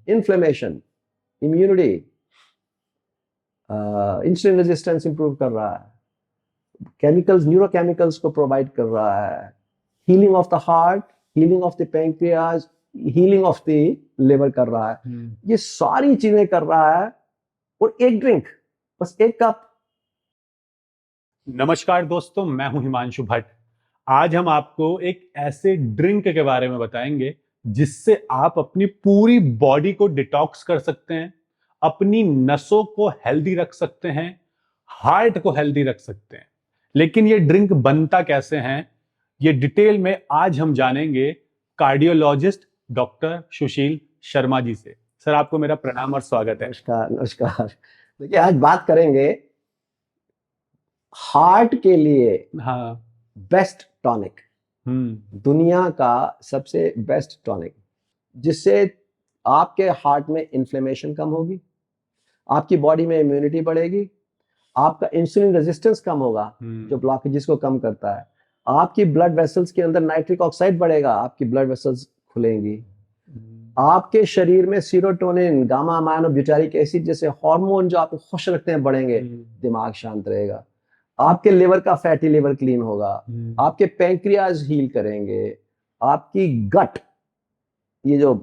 Inflammation, immunity, insulin resistance improve कर रहा है, केमिकल्स, न्यूरोकेमिकल्स को प्रोवाइड कर रहा है, healing of the heart, healing of the pancreas, healing of the liver कर रहा है। ये सारी चीजें कर रहा है। और एक ड्रिंक, बस एक कप। नमस्कार दोस्तों, मैं हूं हिमांशु भट्ट। आज हम आपको एक ऐसे ड्रिंक के बारे में बताएंगे जिससे आप अपनी पूरी बॉडी को डिटॉक्स कर सकते हैं, अपनी नसों को हेल्दी रख सकते हैं, हार्ट को हेल्दी रख सकते हैं। लेकिन ये ड्रिंक बनता कैसे है, ये डिटेल में आज हम जानेंगे कार्डियोलॉजिस्ट डॉक्टर सुशील शर्मा जी से। सर, आपको मेरा प्रणाम और स्वागत है। नमस्कार नमस्कार। देखिए, आज बात करेंगे हार्ट के लिए बेस्ट टॉनिक, दुनिया का सबसे बेस्ट टॉनिक, जिससे आपके हार्ट में इन्फ्लेमेशन कम होगी, आपकी बॉडी में इम्यूनिटी बढ़ेगी, आपका इंसुलिन रेजिस्टेंस कम होगा जो ब्लॉकेजेस को कम करता है, आपकी ब्लड वेसल्स के अंदर नाइट्रिक ऑक्साइड बढ़ेगा, आपकी ब्लड वेसल्स खुलेंगी, आपके शरीर में serotonin, gamma amino butyric acid जैसे हार्मोन जो आपको खुश रखते हैं बढ़ेंगे, दिमाग शांत रहेगा, आपके लिवर का फैटी लिवर क्लीन होगा, आपके पैंक्रियाज हील करेंगे, आपकी गट, ये जो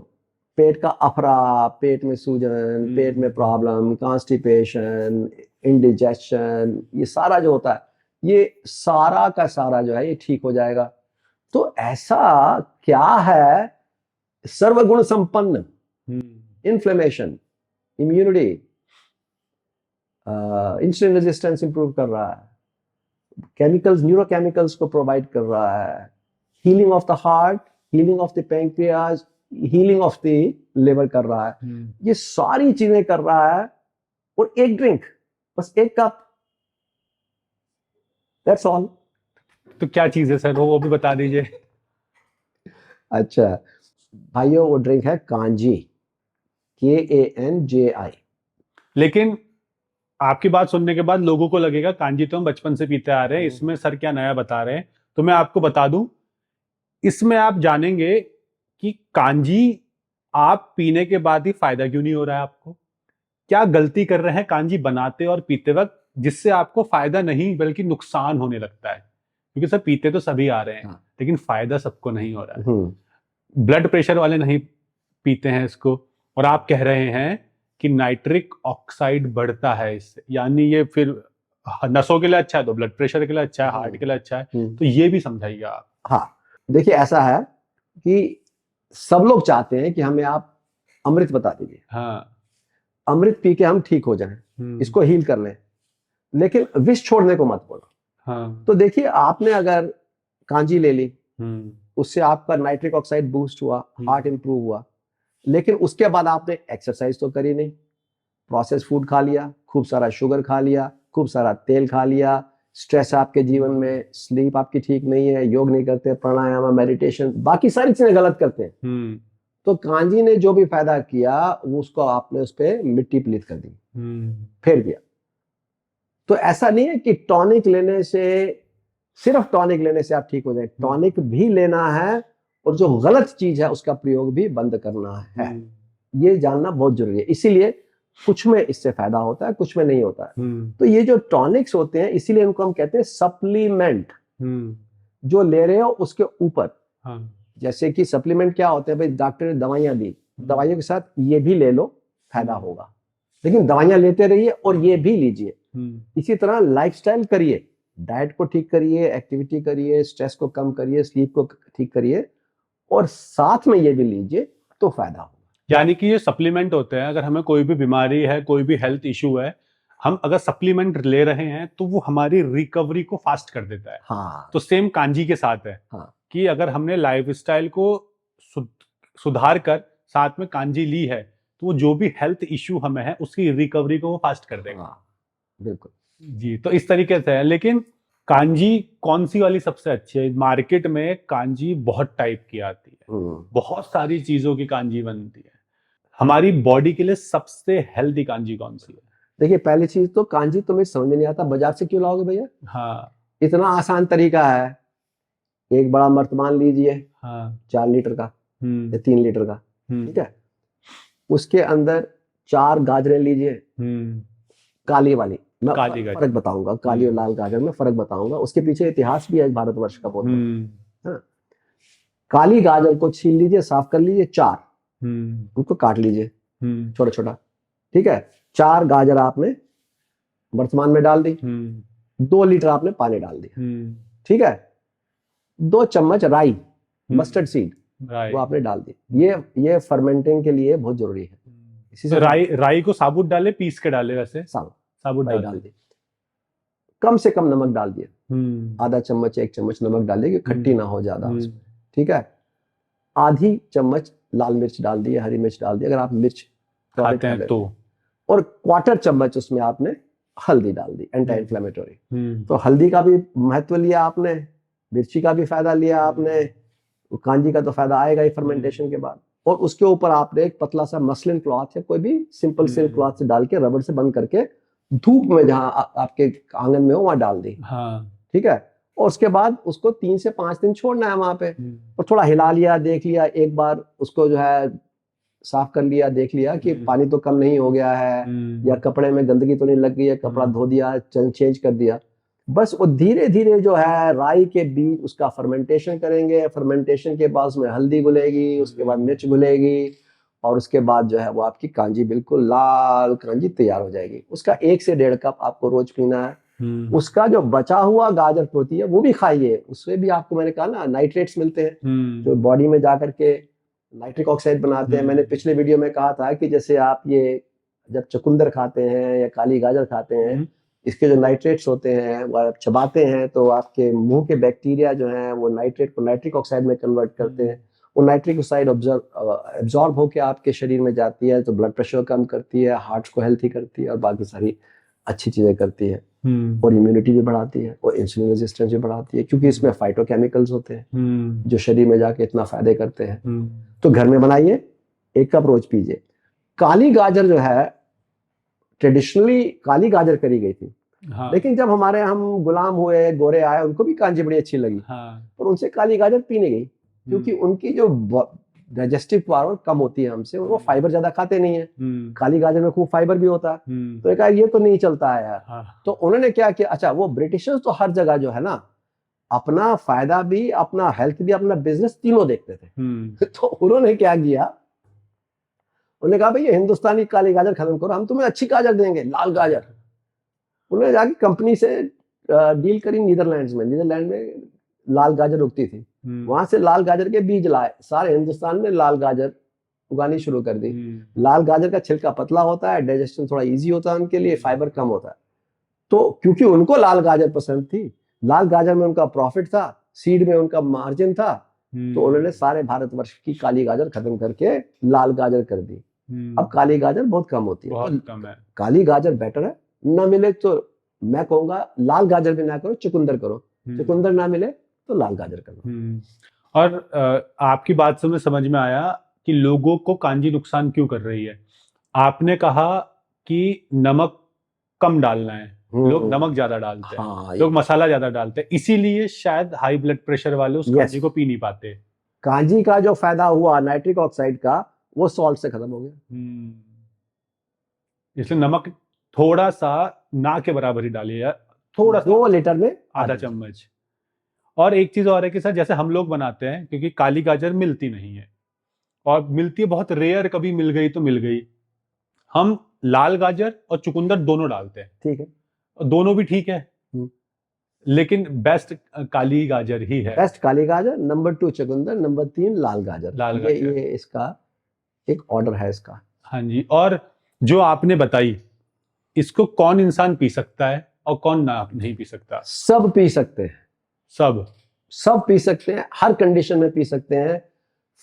पेट का अफरा, पेट में सूजन, पेट में प्रॉब्लम, कॉन्स्टिपेशन, इंडिजेशन, ये सारा जो होता है, ये सारा का सारा जो है ये ठीक हो जाएगा। तो ऐसा क्या है सर्वगुण संपन्न, inflammation, immunity, insulin resistance improve कर रहा है, केमिकल्स, न्यूरोकेमिकल्स को प्रोवाइड कर रहा है, healing of the heart, healing of the pancreas, healing of the liver कर रहा है। ये सारी चीजें कर रहा है। और एक ड्रिंक, बस एक कप, दैट्स ऑल। तो क्या चीज है सर, वो भी बता दीजिए। अच्छा भाइयों, वो ड्रिंक है कांजी, KANJI। लेकिन आपकी बात सुनने के बाद लोगों को लगेगा कांजी तो हम बचपन से पीते आ रहे हैं, इसमें सर क्या नया बता रहे हैं। तो मैं आपको बता दूं, इसमें आप जानेंगे कि कांजी आप पीने के बाद ही फायदा क्यों नहीं हो रहा है आपको, क्या गलती कर रहे हैं कांजी बनाते और पीते वक्त जिससे आपको फायदा नहीं बल्कि नुकसान होने लगता है। क्योंकि सर पीते तो सभी आ रहे हैं, लेकिन फायदा सबको नहीं हो रहा है। ब्लड प्रेशर वाले नहीं पीते हैं इसको, और आप कह रहे हैं कि नाइट्रिक ऑक्साइड बढ़ता है इससे, यानी ये फिर नसों के लिए अच्छा है तो ब्लड प्रेशर के लिए अच्छा है, हार्ट के लिए अच्छा है, तो ये भी समझाइए आप। हाँ, देखिए ऐसा है कि सब लोग चाहते हैं कि हमें आप अमृत बता दीजिए, अमृत पी के हम ठीक हो जाएं, इसको हील कर लें, लेकिन विष छोड़ने को मत बोलो। तो देखिए, आपने अगर कांजी ले ली, उससे आपका नाइट्रिक ऑक्साइड बूस्ट हुआ, हार्ट इंप्रूव हुआ, लेकिन उसके बाद आपने एक्सरसाइज तो करी नहीं, प्रोसेस फूड खा लिया, खूब सारा शुगर खा लिया, खूब सारा तेल खा लिया, स्ट्रेस आपके जीवन में, स्लीप आपकी ठीक नहीं है, योग नहीं करते, प्राणायाम, मेडिटेशन, बाकी सारी चीजें गलत करते हैं। तो कांजी ने जो भी फायदा किया वो उसको आपने उस पर मिट्टी पलीत कर दी, फेर दिया। तो ऐसा नहीं है कि टॉनिक लेने से, सिर्फ टॉनिक लेने से आप ठीक हो जाए, टॉनिक भी लेना है और जो गलत चीज है उसका प्रयोग भी बंद करना है। ये जानना बहुत जरूरी है। इसीलिए कुछ में इससे फायदा होता है, कुछ में नहीं होता है। तो ये जो टॉनिक्स होते हैं, इसीलिए इनको हम कहते हैं सप्लीमेंट। जो ले रहे हो उसके ऊपर, जैसे कि सप्लीमेंट क्या होते हैं भाई, डॉक्टर ने दवाइयां दी, दवाइयों के साथ ये भी ले लो, फायदा होगा, लेकिन दवाइयां लेते रहिए और ये भी लीजिए। इसी तरह लाइफस्टाइल करिए, डाइट को ठीक करिए, एक्टिविटी करिए, स्ट्रेस को कम करिए, स्लीप को ठीक करिए, और साथ में ये भी लीजिए तो फायदा होगा। यानी कि ये सप्लीमेंट होते हैं, अगर हमें कोई भी बीमारी है, कोई भी हेल्थ इशू है, हम अगर सप्लीमेंट ले रहे हैं तो वो हमारी रिकवरी को फास्ट कर देता है। तो सेम कांजी के साथ है कि अगर हमने लाइफस्टाइल को सुधार कर साथ में कांजी ली है तो वो जो भी हेल्थ इशू हमें है उसकी रिकवरी को वो फास्ट कर देगा। बिल्कुल जी, तो इस तरीके से है। लेकिन कांजी कौन सी वाली सबसे अच्छी है? मार्केट में कांजी बहुत टाइप की आती है, बहुत सारी चीजों की कांजी बनती है। हमारी बॉडी के लिए सबसे हेल्दी कांजी कौन सी है? देखिए, पहली चीज तो कांजी तुम्हें समझ में नहीं आता, बाजार से क्यों लाओगे भैया? इतना आसान तरीका है, एक बड़ा मर्तमान लीजिए, 4 लीटर का या 3 लीटर का, ठीक है, उसके अंदर 4 गाजरें लीजिए, काली वाली। मैं फर्क बताऊंगा, काली और लाल गाजर में फर्क बताऊंगा, उसके पीछे इतिहास भी है भारतवर्ष का बहुत बड़ा। काली गाजर को छील लीजिए, साफ कर लीजिए, 4 उनको काट लीजिए छोटा छोटा, ठीक है। 4 गाजर आपने वर्तमान में डाल दी, 2 लीटर आपने पानी डाल दिया, ठीक है। 2 चम्मच राई, मस्टर्ड सीड, वो आपने डाल दी। ये फर्मेंटिंग के लिए बहुत जरूरी है। इसी से राई को साबुत डाले, पीस के डाले? वैसे साबुत डाल दिए। कम से कम नमक डाल दिया, आधा चम्मच 1 चम्मच नमक डालिए कि खट्टी ना हो ज्यादा उसमें, ठीक है। आधी चम्मच लाल मिर्च डाल दी, हरी मिर्च डाल दी अगर आप मिर्च खाते हैं तो, और 1/4 चम्मच उसमें आपने हल्दी डाल दी, एंटी इन्फ्लेमेटरी। तो हल्दी का भी महत्व लिया आपने, मिर्ची का भी फायदा लिया आपने, कांजी का तो फायदा आएगा ही फर्मेंटेशन के बाद। और उसके ऊपर आपने एक पतला सा मसलिन क्लॉथ या कोई भी सिंपल सिल्क क्लॉथ से डाल के, रबड़ से बंद करके, धूप में जहां आपके आंगन में हो वहां डाल दी, ठीक है। और उसके बाद उसको 3 से 5 दिन छोड़ना है वहां पे, और थोड़ा हिला लिया, देख लिया एक बार उसको, जो है साफ कर लिया, देख लिया कि पानी तो कम नहीं हो गया है, या कपड़े में गंदगी तो नहीं लग गई है, कपड़ा धो दिया, चेंज कर दिया। बस वो धीरे धीरे जो है राई के बीज उसका फर्मेंटेशन करेंगे, फर्मेंटेशन के बाद उसमें हल्दी घुलेगी, उसके बाद मिर्च घुलेगी, और उसके बाद जो है वो आपकी कांजी बिल्कुल लाल कांजी तैयार हो जाएगी। उसका 1 से 1.5 कप आपको रोज पीना है। उसका जो बचा हुआ गाजर होती है वो भी खाइए, उससे भी आपको, मैंने कहा ना, नाइट्रेट्स मिलते हैं जो बॉडी में जाकर के नाइट्रिक ऑक्साइड बनाते हैं। मैंने पिछले वीडियो में कहा था कि जैसे आप ये जब चुकंदर खाते हैं या काली गाजर खाते हैं, इसके जो नाइट्रेट्स होते हैं वो आप चबाते हैं तो आपके मुंह के बैक्टीरिया जो हैं वो नाइट्रेट को नाइट्रिक ऑक्साइड में कन्वर्ट करते हैं। वो नाइट्रिक ऑक्साइड एब्जॉर्ब होकर आपके शरीर में जाती है तो ब्लड प्रेशर कम करती है, हार्ट को हेल्थी करती है, और बाकी सारी अच्छी चीजें करती है। और इम्यूनिटी भी बढ़ाती है, और इंसुलिन रेजिस्टेंस भी बढ़ाती है, क्योंकि इसमें फाइटोकेमिकल्स होते हैं जो शरीर में जाके इतना फायदे करते हैं। तो घर में बनाइए, 1 कप रोज पीजिए। काली गाजर जो है ट्रेडिशनली काली गाजर करी गई थी, लेकिन जब हम गुलाम हुए, गोरे आए, उनको भी कांजी बड़ी अच्छी लगी, और उनसे काली गाजर पीने गई, क्योंकि उनकी जो डाइजेस्टिव पावर कम होती है हमसे, वो फाइबर ज्यादा खाते नहीं है। काली गाजर में खूब फाइबर भी होता है, तो एक ये तो नहीं चलता है यार। तो उन्होंने क्या किया, अच्छा वो ब्रिटिशर्स तो हर जगह जो है ना अपना फायदा भी, अपना हेल्थ भी, अपना बिजनेस तीनों देखते थे। तो उन्होंने क्या किया, उन्होंने कहा भाई ये हिंदुस्तानी काली गाजर खत्म करो, हम तुम्हें अच्छी गाजर देंगे, लाल गाजर। उन्होंने जाके कंपनी से डील करी नीदरलैंड्स में। नीदरलैंड में लाल गाजर उगती थी, वहां से लाल गाजर के बीज लाए, सारे हिंदुस्तान में लाल गाजर उगानी शुरू कर दी। लाल गाजर का छिलका पतला होता है, डाइजेशन थोड़ा इजी होता है उनके लिए, फाइबर कम होता है। तो क्योंकि उनको लाल गाजर पसंद थी, लाल गाजर में उनका प्रॉफिट था, सीड में उनका मार्जिन था, तो उन्होंने सारे भारतवर्ष की काली गाजर खत्म करके लाल गाजर कर दी। अब काली गाजर बहुत कम होती है, बहुत कम है। काली गाजर बेटर है। ना मिले तो मैं कहूंगा लाल गाजर भी ना करो, चुकंदर करो। चुकंदर ना मिले तो लाल गाजर करो। और आपकी बात से मुझे समझ में आया कि लोगों को कांजी नुकसान क्यों कर रही है। आपने कहा कि नमक कम डालना है, लोग नमक ज्यादा डालते हैं। हाँ, लोग मसाला ज्यादा डालते हैं, इसीलिए शायद हाई ब्लड प्रेशर वाले उस कांजी को पी नहीं पाते। कांजी का जो फायदा हुआ नाइट्रिक ऑक्साइड का, वो सॉल्ट से खत्म हो गया। इसलिए नमक थोड़ा सा, ना के बराबर ही डालिए, थोड़ा 2 लीटर में आधा चम्मच। और एक चीज और है कि सर, जैसे हम लोग बनाते हैं, क्योंकि काली गाजर मिलती नहीं है, और मिलती है बहुत रेयर, कभी मिल गई तो मिल गई, हम लाल गाजर और चुकंदर दोनों डालते हैं। ठीक है, दोनों भी ठीक है, लेकिन बेस्ट काली गाजर ही है। बेस्ट काली गाजर, नंबर 2 चुकंदर, नंबर 3 लाल गाजर। ये इसका एक ऑर्डर है इसका। हाँ जी। और जो आपने बताई, इसको कौन इंसान पी सकता है और कौन ना नहीं पी सकता? सब पी सकते हैं, सब पी सकते हैं, हर कंडीशन में पी सकते हैं।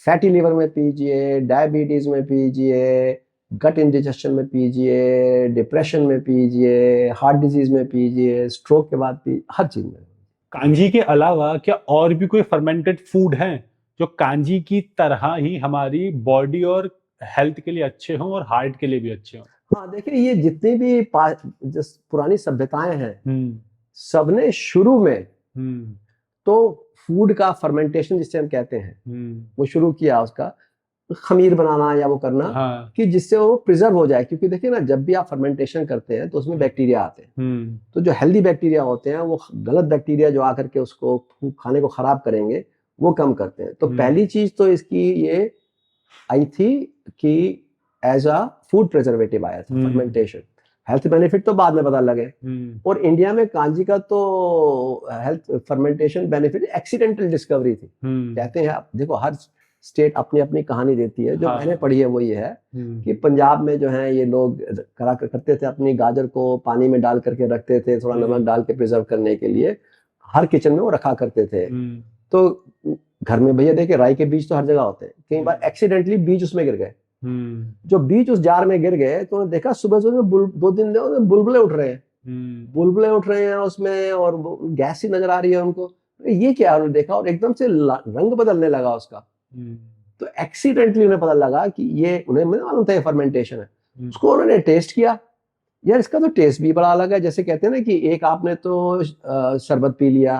फैटी लिवर में पीजिए, डायबिटीज में पीजिए, गट इंडिजेशन में पीजिए, डिप्रेशन में पीजिए, हार्ट डिजीज में पीजिए, स्ट्रोक के बाद हर चीज में। कांजी के अलावा क्या और भी कोई फर्मेंटेड फूड हैं जो कांजी की तरह ही हमारी बॉडी और हेल्थ के लिए अच्छे हों और हार्ट के लिए भी अच्छे हों? हाँ, देखिए ये जितनी भी पुरानी सभ्यताएं हैं, सबने शुरू में तो फूड का फर्मेंटेशन जिसे हम कहते हैं वो शुरू किया उसका। खमीर बनाना या वो करना, हाँ। कि जिससे वो प्रिजर्व हो जाए, क्योंकि देखिए ना, जब भी आप फर्मेंटेशन करते हैं तो उसमें बैक्टीरिया आते हैं, तो जो हेल्दी बैक्टीरिया होते हैं वो गलत बैक्टीरिया जो आकर के उसको खाने को खराब करेंगे वो कम करते हैं। तो पहली चीज तो इसकी ये आई थी कि एज अ फूड प्रिजर्वेटिव आया था फर्मेंटेशन। हेल्थ बेनिफिट तो बाद में पता लगे। और इंडिया में कांजी का तो health fermentation benefit accidental discovery थी। कहते हैं, आप देखो हर स्टेट अपनी अपनी कहानी देती है। जो मैंने पढ़ी है वो ये है कि पंजाब में जो है ये लोग करते थे, अपनी गाजर को पानी में डाल करके रखते थे, थोड़ा नमक डाल के प्रिजर्व करने के लिए, हर किचन में वो रखा करते थे। तो घर में भैया देखिए राई के बीज तो हर जगह होते हैं, कई बार एक्सीडेंटली बीज उसमें गिर गए। जो बीज उस जार में गिर गए तो उन्होंने देखा सुबह सुबह 2 दिन बुलबुले उठ रहे हैं, बुलबुले उठ रहे हैं उसमें, और गैस ही नजर आ रही है उनको। ये क्या, उन्होंने देखा और एकदम से रंग बदलने लगा उसका। तो एक्सीडेंटली उन्हें पता लगा कि ये, उन्हें मालूम था ये फर्मेंटेशन है। उसको उन्होंने टेस्ट किया, यार इसका तो टेस्ट भी बड़ा अलग है। जैसे कहते हैं ना कि एक आपने तो शरबत पी लिया,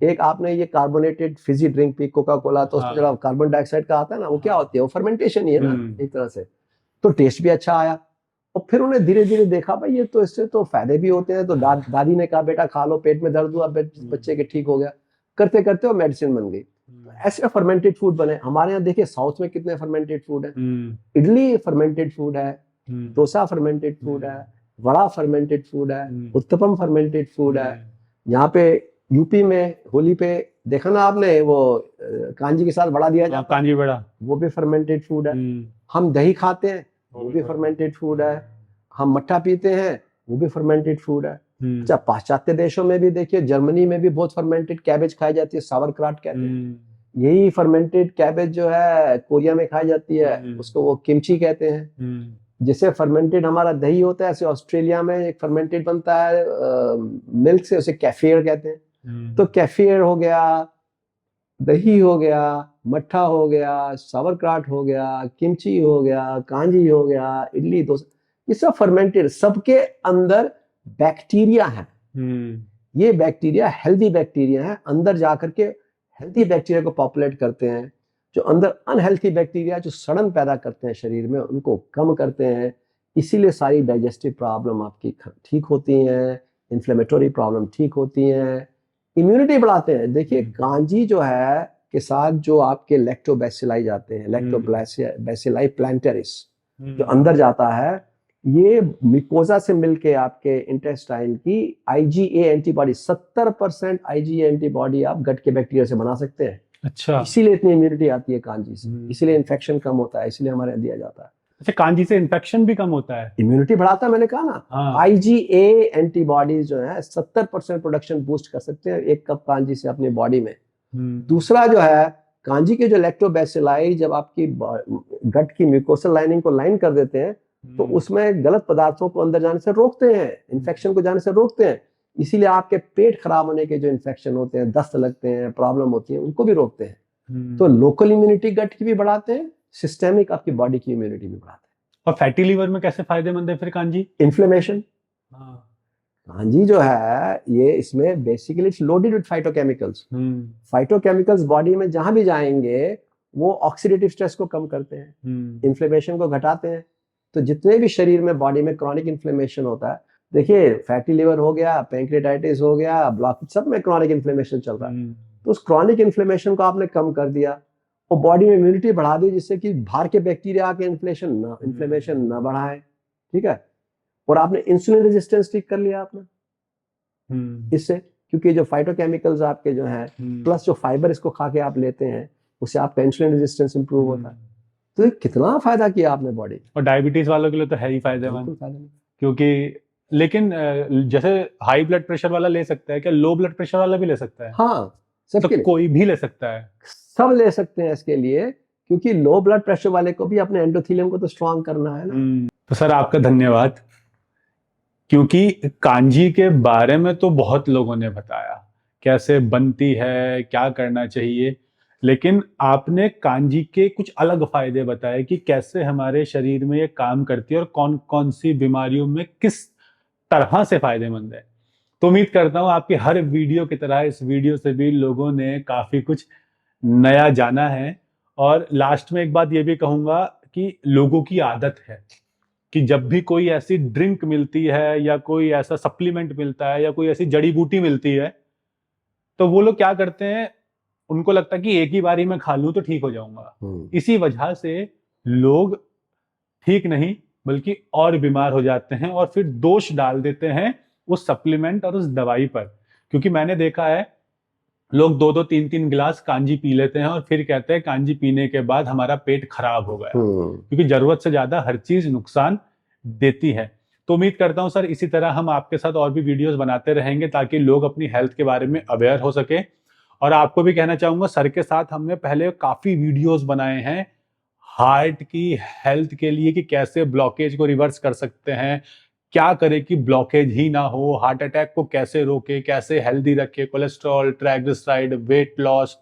एक आपने ये carbonated Fiji drink P, Coca Cola, तो उसमें जो कार्बन डाइऑक्साइड का आता है ना, वो क्या होती है, वो फर्मेंटेशन ही है ना एक तरह से। तो टेस्ट भी अच्छा आया। और फिर उन्हें धीरे धीरे देखा भाई ये तो, इससे तो फायदे भी होते हैं। तो दादी ने कहा बेटा खा लो, पेट में दर्द हुआ बच्चे के ठीक हो गया। करते करते वो मेडिसिन बन गई। ऐसे फर्मेंटेड फूड बने हमारे यहाँ। देखिए साउथ में कितने फर्मेंटेड फूड है। इडली फर्मेंटेड फूड है, डोसा फर्मेंटेड फूड है, वड़ा फर्मेंटेड फूड है, उत्तपम फर्मेंटेड फूड है। यहाँ पे यूपी में होली पे देखा ना आपने, वो कांजी के साथ वड़ा दिया जाता है, कांजी वड़ा, वो भी फर्मेंटेड फूड है। हम दही खाते हैं, वो भी फर्मेंटेड फूड है। हम मट्ठा पीते हैं, वो भी फर्मेंटेड फूड है। अच्छा, पाश्चात्य देशों में भी देखिए, जर्मनी में भी बहुत फर्मेंटेड कैबेज खाई जाती है, सावरक्राट कहते हैं। यही फर्मेंटेड कैबेज जो है कोरिया में खाई जाती है, उसको वो किमची कहते हैं। जैसे फर्मेंटेड हमारा दही होता है, ऐसे ऑस्ट्रेलिया में एक फर्मेंटेड बनता है मिल्क से, उसे कैफियर कहते हैं। तो कैफियर हो गया, दही हो गया, मट्ठा हो गया, सावरक्राट हो गया, किमची हो गया, कांजी हो गया, इडली डोसा, ये सब फर्मेंटेड। सबके अंदर बैक्टीरिया है। ये बैक्टीरिया हेल्दी बैक्टीरिया है, अंदर जाकर के हेल्दी बैक्टीरिया को पॉपुलेट करते हैं। जो अंदर अनहेल्थी बैक्टीरिया जो सड़न पैदा करते हैं शरीर में, उनको कम करते हैं। इसीलिए सारी डाइजेस्टिव प्रॉब्लम आपकी ठीक होती हैं, इन्फ्लेमेटरी प्रॉब्लम ठीक होती हैं, इम्यूनिटी बढ़ाते हैं। देखिए कांजी जो है के साथ जो आपके लैक्टोबैसिलाई जाते हैं, लैक्टोबैसिलाई प्लांटेरिस जो अंदर जाता है, ये मिकोजा से मिलके आपके इंटेस्टाइन की IgA एंटीबॉडी, 70% IgA एंटीबॉडी आप गट के बैक्टीरिया से बना सकते हैं। अच्छा, इसीलिए इतनी इम्यूनिटी आती है कांजी से, इसीलिए इन्फेक्शन कम होता है, इसीलिए हमारे दिया जाता है। अच्छा, कांजी से इन्फेक्शन भी कम होता है, इम्यूनिटी बढ़ाता है, मैंने कहा ना। IgA एंटीबॉडीज जो है 70% प्रोडक्शन बूस्ट कर सकते हैं एक कप कांजी से अपनी बॉडी में। दूसरा जो है, कांजी के जो लैक्टोबैसिलाई जब आपकी गट की म्यूकोसल लाइनिंग को लाइन कर देते हैं, तो उसमें गलत पदार्थों को अंदर जाने से रोकते हैं, इन्फेक्शन को जाने से रोकते हैं। इसीलिए आपके पेट खराब होने के जो इन्फेक्शन होते हैं, दस्त लगते हैं, प्रॉब्लम होती है, उनको भी रोकते हैं। तो लोकल इम्यूनिटी गट की भी बढ़ाते हैं, सिस्टेमिक आपकी बॉडी की इम्यूनिटी भी बढ़ाते हैं। और फैटी लीवर में कैसे फायदेमंद है फिर कांजी? इन्फ्लेमेशन। कांजी जो है ये, इसमें basically loaded with phytochemicals. Phytochemicals body में जहां भी जाएंगे वो ऑक्सीडेटिव स्ट्रेस को कम करते हैं, इन्फ्लेमेशन को घटाते हैं। तो जितने भी शरीर में बॉडी में क्रॉनिक इन्फ्लेमेशन होता है, देखिए फैटी लिवर हो गया, पैंक्रियाटाइटिस हो गया, ब्लॉक, सब में क्रॉनिक इन्फ्लेमेशन चल रहा है। तो उस क्रॉनिक इन्फ्लेमेशन को आपने कम कर दिया और बॉडी में इम्यूनिटी बढ़ा दी, जिससे कि बाहर के बैक्टीरिया आके इन्फ्लेमेशन ना बढ़ाए। ठीक है, और आपने इंसुलिन रेजिस्टेंस ठीक कर लिया आपने इससे, क्योंकि जो फाइटोकेमिकल्स आपके जो हैं प्लस जो फाइबर इसको खा के आप लेते हैं, उससे आपका इंसुलिन रेजिस्टेंस इंप्रूव होता है। तो कितना फायदा किया आपने बॉडी। और डायबिटीज वालों के लिए तो है ही फायदेमंद, क्योंकि लेकिन जैसे हाई ब्लड प्रेशर वाला ले सकता है क्या? लो ब्लड प्रेशर वाला भी ले सकता है? हाँ, सब तो कोई भी ले सकता है, सब ले सकते हैं इसके लिए, क्योंकि लो ब्लड प्रेशर वाले को भी अपने एंडोथेलियम को तो स्ट्रांग करना है ना। तो सर आपका धन्यवाद, क्योंकि कांजी के बारे में तो बहुत लोगों ने बताया कैसे बनती है, क्या करना चाहिए, लेकिन आपने कांजी के कुछ अलग फायदे बताए कि कैसे हमारे शरीर में ये काम करती है और कौन कौन सी बीमारियों में किस तरह से फायदेमंद है। तो उम्मीद करता हूं आपके हर वीडियो की तरह इस वीडियो से भी लोगों ने काफी कुछ नया जाना है और लास्ट में एक बात ये भी कहूंगा कि लोगों की आदत है कि जब भी कोई ऐसी ड्रिंक मिलती है या कोई ऐसा सप्लीमेंट मिलता है या कोई ऐसी जड़ी बूटी मिलती है तो वो लोग क्या करते हैं, उनको लगता है कि एक ही बारी में खा लूं तो ठीक हो जाऊंगा। इसी वजह से लोग ठीक नहीं बल्कि और बीमार हो जाते हैं और फिर दोष डाल देते हैं उस सप्लीमेंट और उस दवाई पर। क्योंकि मैंने देखा है लोग 2-2 3-3 गिलास कांजी पी लेते हैं और फिर कहते हैं कांजी पीने के बाद हमारा पेट खराब हो गया, क्योंकि जरूरत से ज्यादा हर चीज नुकसान देती है। तो उम्मीद करता हूं सर इसी तरह हम आपके साथ और भी वीडियोस बनाते रहेंगे ताकि लोग अपनी हेल्थ के बारे में अवेयर हो सके। और आपको भी कहना चाहूंगा सर के साथ हमने पहले काफी वीडियोस बनाए हैं हार्ट की हेल्थ के लिए कि कैसे ब्लॉकेज को रिवर्स कर सकते हैं, क्या करें कि ब्लॉकेज ही ना हो, हार्ट अटैक को कैसे रोके, कैसे हेल्दी रखे, कोलेस्ट्रॉल, ट्राइग्लिसराइड, वेट लॉस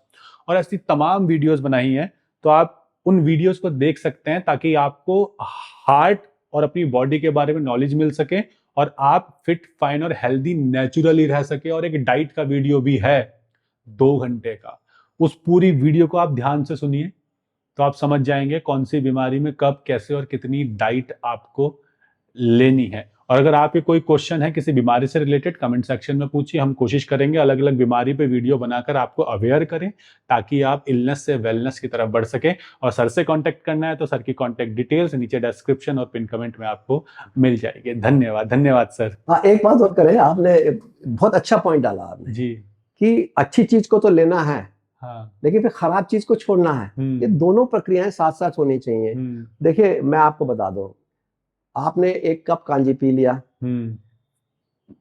और ऐसी तमाम वीडियोस बनाई हैं। तो आप उन वीडियोस को देख सकते हैं ताकि आपको हार्ट और अपनी बॉडी के बारे में नॉलेज मिल सके और आप फिट फाइन और हेल्दी नेचुरली रह सके। और एक डाइट का वीडियो भी है 2 घंटे का, उस पूरी वीडियो को आप ध्यान से सुनिए तो आप समझ जाएंगे कौन सी बीमारी में कब कैसे और कितनी डाइट आपको लेनी है। और अगर आपके कोई क्वेश्चन है किसी बीमारी से रिलेटेड कमेंट सेक्शन में पूछिए, हम कोशिश करेंगे अलग अलग बीमारी पे वीडियो बनाकर आपको अवेयर करें ताकि आप इलनेस से वेलनेस की तरफ बढ़ सके। और सर से कांटेक्ट करना है तो सर की कांटेक्ट डिटेल्स नीचे डिस्क्रिप्शन और पिन कमेंट में आपको मिल जाएगी। धन्यवाद। धन्यवाद सर। हाँ, एक बात और करें, आपने बहुत अच्छा पॉइंट डाला आपने जी कि अच्छी चीज को तो लेना है, हाँ, लेकिन फिर खराब चीज को छोड़ना है। ये दोनों प्रक्रियाएं साथ साथ होनी चाहिए। देखिए मैं आपको बता दूं, आपने 1 कप कांजी पी लिया,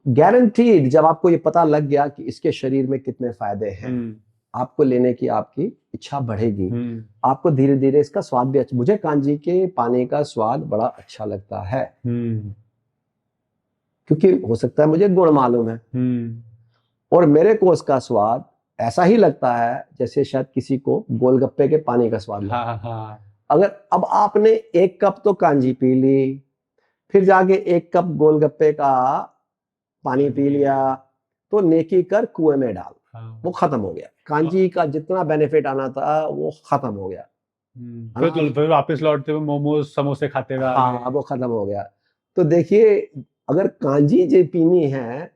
गारंटीड जब आपको ये पता लग गया कि इसके शरीर में कितने फायदे हैं, आपको लेने की आपकी इच्छा बढ़ेगी। आपको धीरे धीरे इसका स्वाद भी अच्छा, मुझे कांजी के पानी का स्वाद बड़ा अच्छा लगता है क्योंकि हो सकता है मुझे गुण मालूम है और मेरे को उसका स्वाद ऐसा ही लगता है जैसे शायद किसी को गोलगप्पे के पानी का स्वाद लगता है। अगर अब आपने 1 कप तो कांजी पी ली, फिर जाके 1 कप गोलगप्पे का पानी पी लिया, तो नेकी कर कुएं में डाल, वो खत्म हो गया। कांजी का जितना बेनिफिट आना था वो खत्म हो गया। फिर वापस लौटते हुए मोमोज समोसे खाते हुए हाँ, वो खत्म हो गया। तो देखिए अगर कांजी जो पीनी है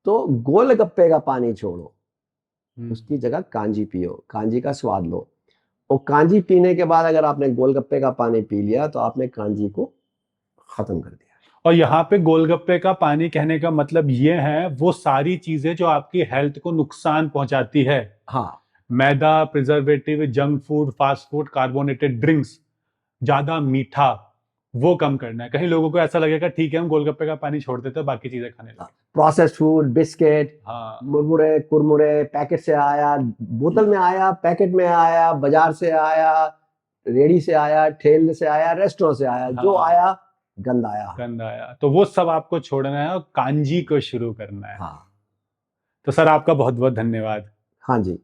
तो गोलगप्पे का पानी छोड़ो, उसकी जगह कांजी पियो, कांजी का स्वाद लो। और कांजी पीने के बाद अगर आपने गोलगप्पे का पानी पी लिया तो आपने कांजी को खत्म कर दिया। और यहाँ पे गोलगप्पे का पानी कहने का मतलब ये है वो सारी चीजें जो आपकी हेल्थ को नुकसान पहुंचाती है। हाँ, मैदा, preservative, junk food, fast food, carbonated drinks, ज्यादा मीठा, वो कम करना है। कहीं लोगों को ऐसा लगेगा ठीक है हम गोलगप्पे का पानी छोड़ देते हैं बाकी चीजें खाने लगे। प्रोसेस्ड फूड, बिस्किट, मुरमुरे, कुरमुरे, पैकेट से आया, बोतल में आया, पैकेट में आया, बाजार से आया, रेडी से आया, ठेल से आया, रेस्टोरेंट से आया, जो आया गंद आया, तो वो सब आपको छोड़ना है और कांजी को शुरू करना है। हाँ। तो सर आपका बहुत बहुत धन्यवाद। हाँ जी।